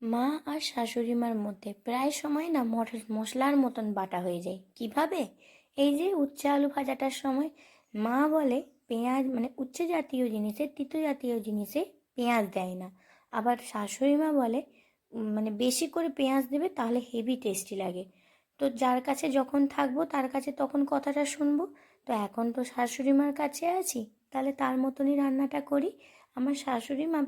মা আর শাশুড়ি মার মধ্যে প্রায় সময় না মশলার মতন বাটা হয়ে যায়। কিভাবে? এই যে উচ্ছে আলু ভাজাটার সময় মা বলে পেঁয়াজ মানে উচ্ছে জাতীয় জিনিসে তিতো জাতীয় জিনিসে পেঁয়াজ দেয় না। আবার শাশুড়ি মা বলে মানে বেশি করে পেঁয়াজ দেবে তাহলে হেভি টেস্টি লাগে। তো যার কাছে যখন থাকবো তার কাছে তখন কথাটা শুনবো। তো এখন তো শাশুড়ি মার কাছে আছি, তাহলে তার মতনই রান্নাটা করি। আমার শাশুড়ি মা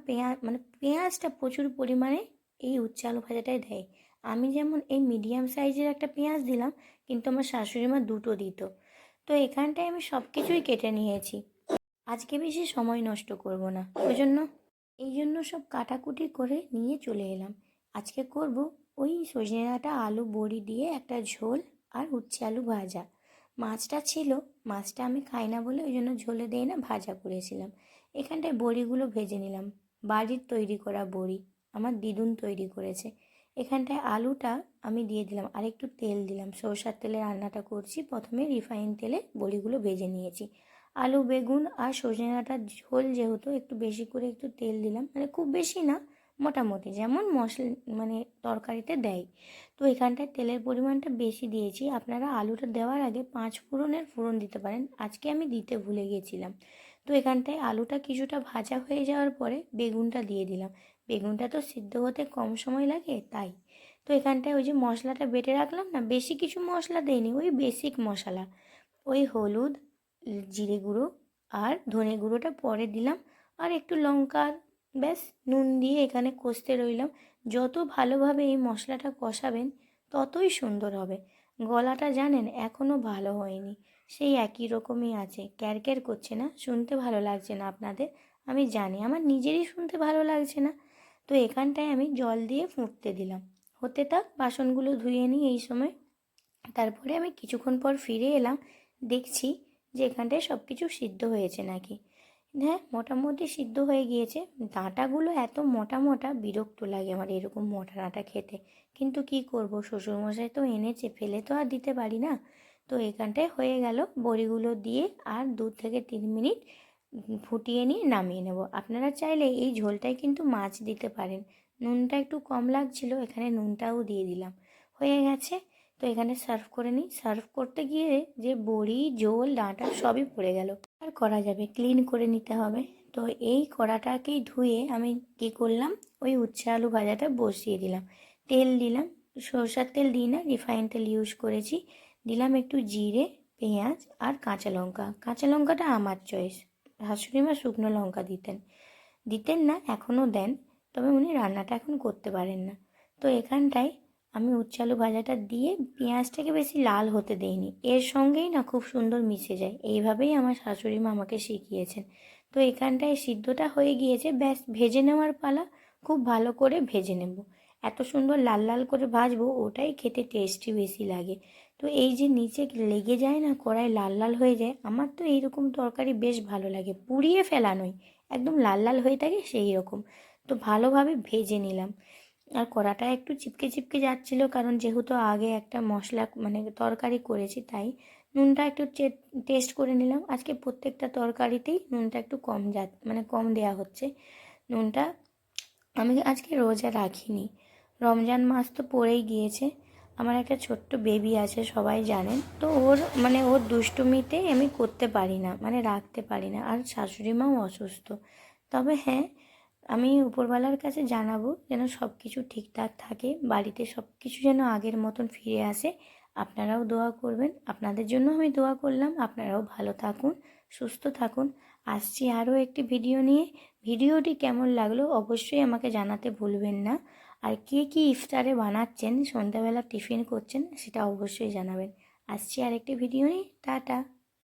পেঁয়াজটা প্রচুর পরিমাণে এই উচ্ছে আলু ভাজাটাই দেয়। আমি যেমন এই মিডিয়াম সাইজের একটা পেঁয়াজ দিলাম, কিন্তু আমার শাশুড়ি মা দুটো দিত। তো এখানটায় আমি সব কিছুই কেটে নিয়েছি। আজকে বেশি সময় নষ্ট করব না, এই জন্য সব কাটাকুটি করে নিয়ে চলে এলাম। আজকে করব ওই সজনে ডাঁটা আলু বড়ি দিয়ে একটা ঝোল আর উচ্ছে আলু ভাজা। মাছটা ছিল, মাছটা আমি খাই না বলে ওই জন্য ঝোলে দেই না, ভাজা করেছিলাম। এখানটায় বড়িগুলো ভেজে নিলাম, বাড়ির তৈরি করা বড়ি, আমার দিদুন তৈরি করেছে। এখানটায় আলুটা আমি দিয়ে দিলাম আর একটু তেল দিলাম, সরষের তেলে রান্নাটা করছি। প্রথমে রিফাইন তেলে বড়িগুলো ভেজে নিয়েছি। আলু বেগুন আর সজনে ডাঁটার ঝোল যেহেতু একটু বেশি করে একটু তেল দিলাম, মানে খুব বেশি না, মোটামুটি যেমন মশলা মানে তরকারিতে দেয়। তো এখানটায় তেলের পরিমাণটা বেশি দিয়েছি। আপনারা আলুটা দেওয়ার আগে 5 ফোড়নের ফোড়ন দিতে পারেন, আজকে আমি দিতে ভুলে গিয়েছিলাম। তো এখানটায় আলুটা কিছুটা ভাজা হয়ে যাওয়ার পরে বেগুনটা দিয়ে দিলাম। বেগুনটা তো সিদ্ধ হতে কম সময় লাগে তাই। তো এখানটায় ওই যে মশলাটা বেটে রাখলাম না, বেশি কিছু মশলা দেয়নি, ওই বেসিক মশলা, ওই হলুদ, জিরে গুঁড়ো আর ধনে গুঁড়োটা পরে দিলাম, আর একটু লঙ্কার, ব্যাস নুন দিয়ে এখানে কষতে রইলাম। যত ভালোভাবে এই মশলাটা কষাবেন ততই সুন্দর হবে। গলাটা জানেন এখনও ভালো হয়নি, সেই একই রকমই আছে, ক্যারক্যার করছে না, শুনতে ভালো লাগছে না আপনাদের, আমি জানি, আমার নিজেরই শুনতে ভালো লাগছে না। তো এখানটায় আমি জল দিয়ে ফুটতে দিলাম, হতে থাক, বাসনগুলো ধুয়ে নিই এই সময়। তারপরে আমি কিছুক্ষণ পর ফিরে এলাম, দেখছি যে এখানটায় সব কিছু সিদ্ধ হয়েছে নাকি। হ্যাঁ, মোটামুটি সিদ্ধ হয়ে গিয়েছে। ডাঁটাগুলো এত মোটা মোটা, বিরক্ত লাগে আমার এরকম মোটা ডাঁটা খেতে, কিন্তু কি করব, শ্বশুরমশাই তো এনেছে, ফেলে তো আর দিতে পারি না। তো এখানটায় হয়ে গেল, বড়িগুলো দিয়ে আর 2 থেকে 3 মিনিট ফুটিয়ে নিয়ে নামিয়ে নেব। আপনারা চাইলে এই ঝোলটায় কিন্তু মাছ দিতে পারেন। নুনটা একটু কম লাগছিল, এখানে নুনটাও দিয়ে দিলাম, হয়ে গেছে। তো এখানে সার্ভ করে নিই। সার্ভ করতে গিয়ে যে বড়ি ঝোল ডাঁটা সবই পড়ে গেল, আর করা যাবে, ক্লিন করে নিতে হবে। তো এই কড়াটাকেই ধুয়ে আমি কী করলাম, ওই উচ্ছে আলু ভাজাটা বসিয়ে দিলাম। তেল দিলাম, সরষের তেল দিই না, রিফাইন তেল ইউজ করেছি। দিলাম একটু জিরে, পেঁয়াজ আর কাঁচা লঙ্কা। কাঁচা লঙ্কাটা আমার চয়েস, শাশুড়ি মা শুকনো লঙ্কা দিতেন, দিতেন না, এখনও দেন, তবে উনি রান্নাটা এখন করতে পারেন না। তো এখানটায় আমি উচ্ছে আলু ভাজাটা দিয়ে পেঁয়াজটাকে বেশি লাল হতে দেইনি, এর সঙ্গেই না খুব সুন্দর মিশে যায়, এইভাবেই আমার শাশুড়ি মা আমাকে শিখিয়েছেন। তো এখানটায় সিদ্ধটা হয়ে গিয়েছে, ব্যাস ভেজে নেওয়ার পালা। খুব ভালো করে ভেজে নেব, এত সুন্দর লাল লাল করে ভাজবো, ওটাই খেতে টেস্টি বেশি লাগে। তো এই যে নিচে লেগে যায় না, কড়াই লাল লাল হয়ে যায়, আমার তো এইরকম তরকারি বেশ ভালো লাগে, পুড়িয়ে ফেলা নয়, একদম লাল লাল হয়ে থাকে সেই রকম। তো ভালোভাবে ভেজে নিলাম। আর কড়াটা একটু চিপকে চিপকে যাচ্ছিলো, কারণ যেহেতু আগে একটা মশলা মানে তরকারি করেছি, তাই নুনটা একটু টেস্ট করে নিলাম। আজকে প্রত্যেকটা তরকারিতেই নুনটা একটু কম মানে কম দেওয়া হচ্ছে নুনটা। আমি আজকে রোজা রাখিনি, রমজান মাস তো পড়েই গিয়েছে। আমার একটা ছোট্ট বেবি আছে, সবাই জানেন, তো ওর দুষ্টুমিতে আমি করতে পারি না, মানে রাখতে পারি না, আর শাশুড়ি মাও অসুস্থ। তবে হ্যাঁ, আমি উপরওয়ালার কাছে জানাবো যেন সব কিছু ঠিকঠাক থাকে, বাড়িতে সব কিছু যেন আগের মতন ফিরে আসে। আপনারাও দোয়া করবেন, আপনাদের জন্য আমি দোয়া করলাম, আপনারাও ভালো থাকুন, সুস্থ থাকুন। আসছি আরও একটি ভিডিও নিয়ে। ভিডিওটি কেমন লাগলো অবশ্যই আমাকে জানাতে ভুলবেন না। আর কে কী ইফতারে বানাচ্ছেন, সন্ধ্যাবেলা টিফিন করছেন, সেটা অবশ্যই জানাবেন। আসছি আরেকটি ভিডিও নিয়ে, টাটা।